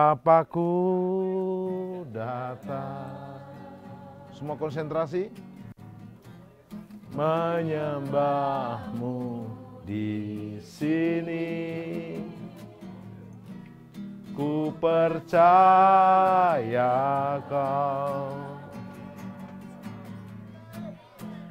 Bapakku datang. Semua konsentrasi. Menyembahmu di sini. Ku percaya kau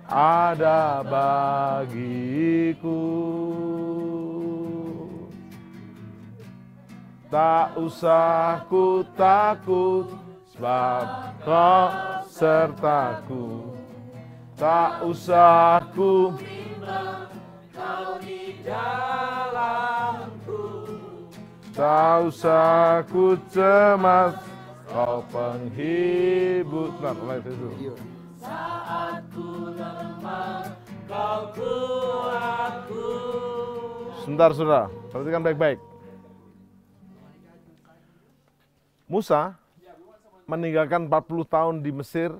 ada bagiku. Tak usah ku takut, sebab kau sertaku. Tak usah ku bimbang, kau di dalamku. Tak usah ku cemas, kau penghibur. Nah, itu. Saat ku lemah, kau kuatku. Sebentar, saudara, perhatikan baik-baik. Musa meninggalkan 40 tahun di Mesir.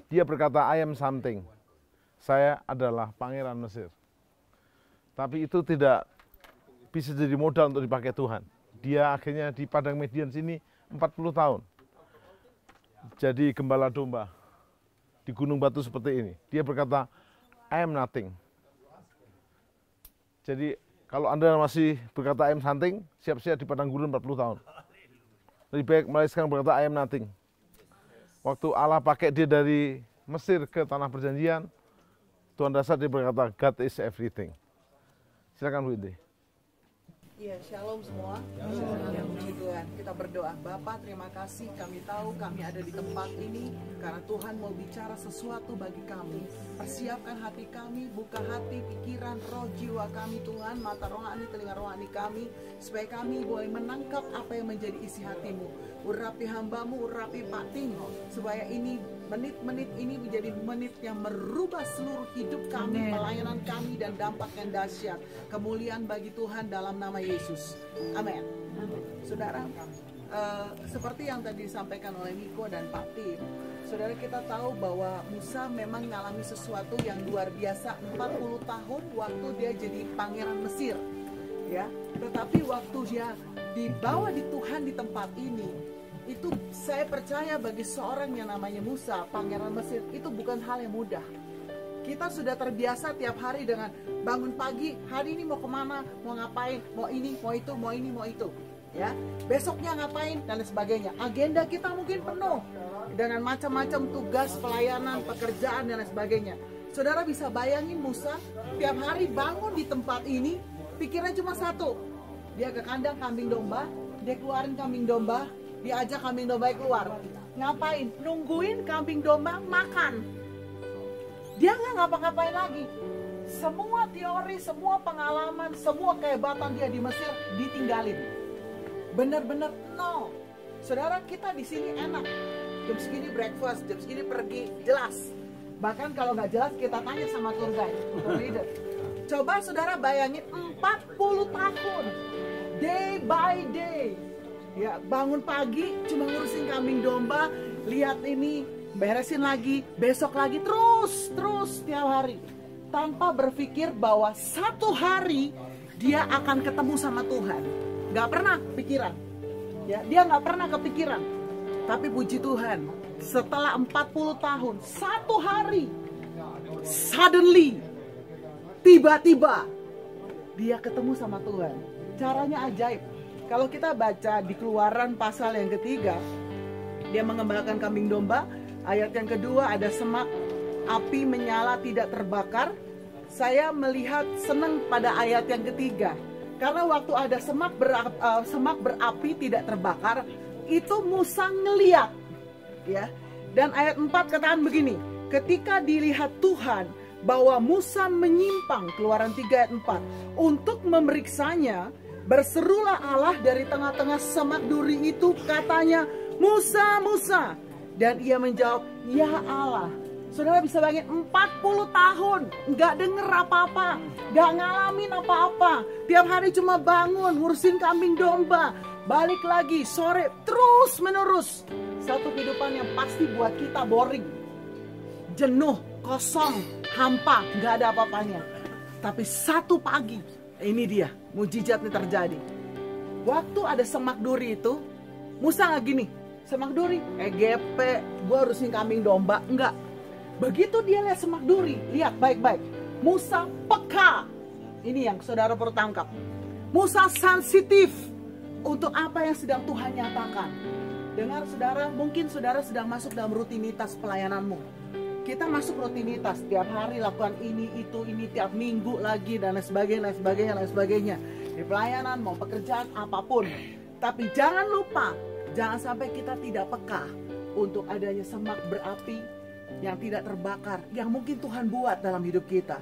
Dia berkata, I am something. Saya adalah pangeran Mesir. Tapi itu tidak bisa jadi modal untuk dipakai Tuhan. Dia akhirnya di Padang Median sini 40 tahun. Jadi gembala domba di gunung batu seperti ini. Dia berkata, I am nothing. Jadi kalau Anda masih berkata I am something, siap-siap di padang gurun 40 tahun. Lebih baik mulai sekarang berkata I am nothing. Waktu Allah pakai dia dari Mesir ke tanah perjanjian, Tuhan dasar dia berkata God is everything. Silakan Bu Indi. Iya, shalom semua. Ya, puji Tuhan. Kita berdoa. Bapa, terima kasih. Kami tahu kami ada di tempat ini karena Tuhan mau bicara sesuatu bagi kami. Persiapkan hati kami, buka hati, pikiran, roh, jiwa kami Tuhan, mata rohani, telinga rohani kami, supaya kami boleh menangkap apa yang menjadi isi hatimu. Urapi hambamu, urapi Pak Ting, supaya ini menit-menit ini menjadi menit yang merubah seluruh hidup kami, pelayanan kami, dan dampak yang dahsyat. Kemuliaan bagi Tuhan dalam nama Yesus. Amin. Saudara, seperti yang tadi disampaikan oleh Niko dan Pak Tim, saudara, kita tahu bahwa Musa memang mengalami sesuatu yang luar biasa. 40 tahun waktu dia jadi pangeran Mesir, ya. Tetapi waktu dia dibawa di Tuhan di tempat ini, itu saya percaya bagi seorang yang namanya Musa, pangeran Mesir, itu bukan hal yang mudah. Kita sudah terbiasa tiap hari dengan bangun pagi, hari ini mau kemana, mau ngapain, mau ini, mau itu, mau ini, mau itu, ya. Besoknya ngapain dan sebagainya. Agenda kita mungkin penuh dengan macam-macam tugas, pelayanan, pekerjaan dan sebagainya. Saudara bisa bayangin Musa tiap hari bangun di tempat ini, pikirannya cuma satu. Dia ke kandang kambing domba, dia keluarin kambing domba, dia ajak kambing domba keluar. Ngapain? Nungguin kambing domba makan. Dia nggak ngapa-ngapain lagi. Semua teori, semua pengalaman, semua kehebatan dia di Mesir ditinggalin. Bener-bener no. Saudara, kita di sini enak. Jam segini breakfast, jam segini pergi, jelas. Bahkan kalau nggak jelas kita tanya sama tour guide, tour leader. Coba saudara bayangin 40 tahun, day by day. Ya, bangun pagi cuma ngurusin kambing domba, lihat ini, beresin lagi, besok lagi, terus tiap hari. Tanpa berpikir bahwa satu hari dia akan ketemu sama Tuhan. Gak pernah pikiran, ya, dia gak pernah kepikiran. Tapi puji Tuhan, setelah 40 tahun, satu hari, suddenly, tiba-tiba dia ketemu sama Tuhan. Caranya ajaib. Kalau kita baca di Keluaran pasal yang ketiga, dia mengembalakan kambing domba. Ayat yang kedua ada semak api menyala tidak terbakar. Saya melihat senang pada ayat yang ketiga, karena waktu ada semak berapi tidak terbakar, itu Musa ngeliat, ya. Dan ayat 4 katakan begini, ketika dilihat Tuhan bahwa Musa menyimpang, Keluaran 3 ayat 4, untuk memeriksanya, berserulah Allah dari tengah-tengah semak duri itu, katanya, Musa, Musa. Dan ia menjawab, ya Allah. Saudara bisa bayangin 40 tahun nggak denger apa-apa, nggak ngalamin apa-apa. Tiap hari cuma bangun, ngurusin kambing domba, balik lagi, sore, terus menerus. Satu kehidupan yang pasti buat kita boring, jenuh, kosong, hampa, nggak ada apa-apanya. Tapi satu pagi, ini dia, mujizatnya terjadi. Waktu ada semak duri itu, Musa nggak gini, semak duri, EGP, gue harusin kambing domba, enggak. Begitu dia lihat semak duri, lihat baik-baik, Musa peka. Ini yang saudara perlu tangkap. Musa sensitif untuk apa yang sedang Tuhan nyatakan. Dengar saudara, mungkin saudara sedang masuk dalam rutinitas pelayananmu. Kita masuk rutinitas, tiap hari lakukan ini, itu, ini, tiap minggu lagi, dan lain sebagainya. Di pelayanan, mau pekerjaan, apapun. Tapi jangan lupa, jangan sampai kita tidak peka untuk adanya semak berapi yang tidak terbakar, yang mungkin Tuhan buat dalam hidup kita.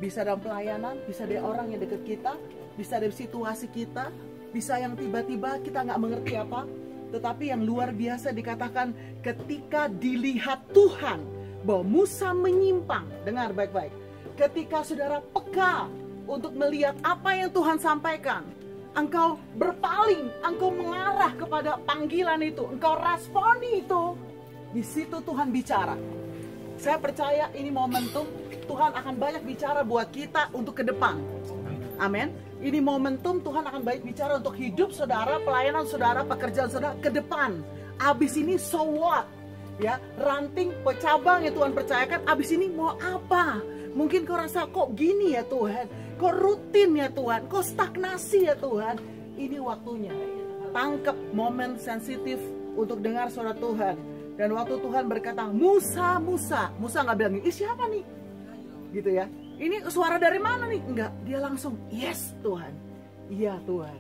Bisa dalam pelayanan, bisa dari orang yang dekat kita, bisa dari situasi kita, bisa yang tiba-tiba kita nggak mengerti apa. Tetapi yang luar biasa dikatakan ketika dilihat Tuhan bahwa Musa menyimpang. Dengar baik-baik. Ketika saudara peka untuk melihat apa yang Tuhan sampaikan, engkau berpaling, engkau mengarah kepada panggilan itu, engkau responi itu, di situ Tuhan bicara. Saya percaya ini momentum Tuhan akan banyak bicara buat kita untuk ke depan. Amin. Ini momentum Tuhan akan baik bicara untuk hidup saudara, pelayanan saudara, pekerjaan saudara ke depan. Abis ini so what? Ya, ranting, cabang yang Tuhan percayakan, abis ini mau apa? Mungkin kau rasa kok gini ya Tuhan, kok rutin ya Tuhan, kok stagnasi ya Tuhan. Ini waktunya. Tangkap momen sensitif untuk dengar suara Tuhan. Dan waktu Tuhan berkata, Musa, Musa. Musa nggak bilang, ih siapa nih? Gitu ya. Ini suara dari mana nih? Enggak, dia langsung, yes Tuhan. Iya Tuhan.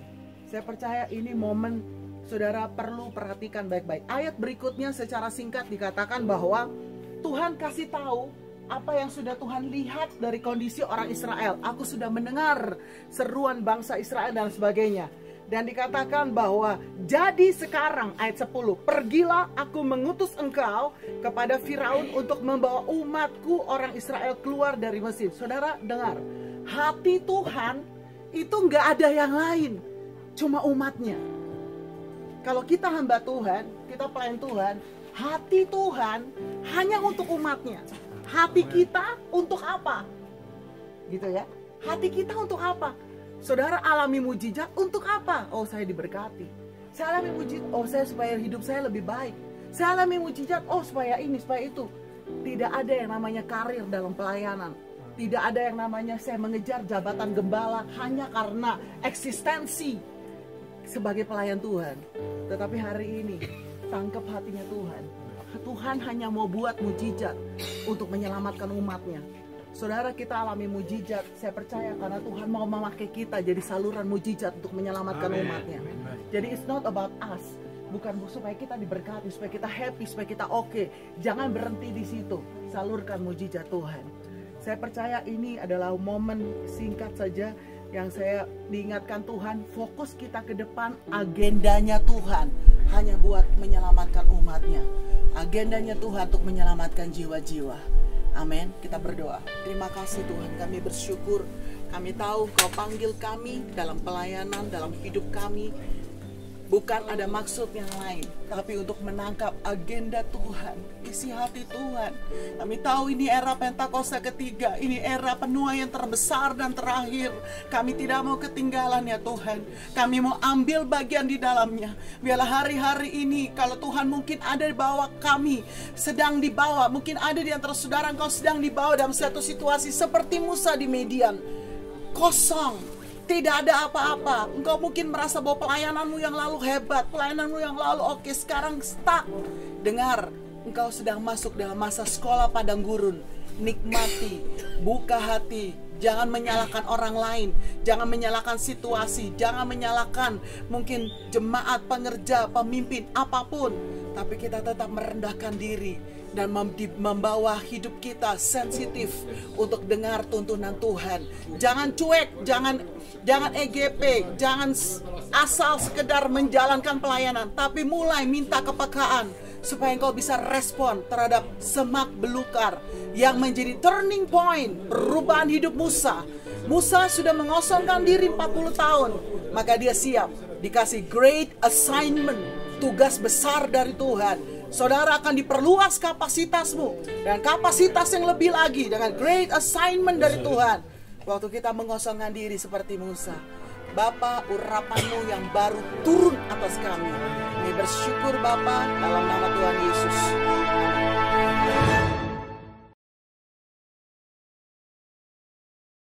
Saya percaya ini momen saudara perlu perhatikan baik-baik. Ayat berikutnya secara singkat dikatakan bahwa Tuhan kasih tahu apa yang sudah Tuhan lihat dari kondisi orang Israel. Aku sudah mendengar seruan bangsa Israel dan sebagainya. Dan dikatakan bahwa jadi sekarang ayat 10, pergilah aku mengutus engkau kepada Firaun untuk membawa umatku orang Israel keluar dari Mesir. Saudara dengar, hati Tuhan itu nggak ada yang lain, cuma umatnya. Kalau kita hamba Tuhan, kita pelayan Tuhan, hati Tuhan hanya untuk umatnya. Hati kita untuk apa? Gitu ya, hati kita untuk apa? Saudara alami mujizat untuk apa? Oh saya diberkati. Saya alami mujizat, oh saya supaya hidup saya lebih baik. Saya alami mujizat, oh supaya ini, supaya itu. Tidak ada yang namanya karir dalam pelayanan. Tidak ada yang namanya saya mengejar jabatan gembala hanya karena eksistensi sebagai pelayan Tuhan. Tetapi hari ini tangkap hatinya Tuhan. Tuhan hanya mau buat mujizat untuk menyelamatkan umatnya. Saudara, kita alami mujizat, saya percaya karena Tuhan mau memakai kita jadi saluran mujizat untuk menyelamatkan umatnya. Jadi it's not about us, bukan supaya kita diberkati, supaya kita happy, supaya kita oke. Jangan berhenti di situ, salurkan mujizat Tuhan. Saya percaya ini adalah momen singkat saja yang saya diingatkan Tuhan, fokus kita ke depan, agendanya Tuhan hanya buat menyelamatkan umatnya. Agendanya Tuhan untuk menyelamatkan jiwa-jiwa. Amin. Kita berdoa. Terima kasih Tuhan, kami bersyukur. Kami tahu Kau panggil kami dalam pelayanan, dalam hidup kami. Bukan ada maksud yang lain, tapi untuk menangkap agenda Tuhan, isi hati Tuhan. Kami tahu ini era Pentakosta ketiga, ini era penuaian terbesar dan terakhir. Kami tidak mau ketinggalan ya Tuhan. Kami mau ambil bagian di dalamnya. Biarlah hari-hari ini, kalau Tuhan mungkin ada di bawah kami, sedang dibawa, mungkin ada di antara saudara Engkau sedang dibawa dalam satu situasi seperti Musa di Midian. Kosong. Tidak ada apa-apa. Engkau mungkin merasa bahwa pelayananmu yang lalu hebat, pelayananmu yang lalu oke, sekarang stuck. Dengar, engkau sedang masuk dalam masa sekolah padang gurun. Nikmati, buka hati. Jangan menyalahkan orang lain, jangan menyalahkan situasi, jangan menyalahkan mungkin jemaat, pengerja, pemimpin, apapun. Tapi kita tetap merendahkan diri dan membawa hidup kita sensitif untuk dengar tuntunan Tuhan. Jangan cuek, jangan EGP, jangan asal sekedar menjalankan pelayanan, tapi mulai minta kepekaan supaya engkau bisa respon terhadap semak belukar yang menjadi turning point perubahan hidup Musa. Musa sudah mengosongkan diri 40 tahun, maka dia siap dikasih great assignment, tugas besar dari Tuhan. Saudara akan diperluas kapasitasmu dan kapasitas yang lebih lagi dengan great assignment dari Tuhan. Waktu kita mengosongkan diri seperti Musa, Bapa, urapan-Mu yang baru turun atas kami. Kami bersyukur Bapa, dalam nama Tuhan Yesus.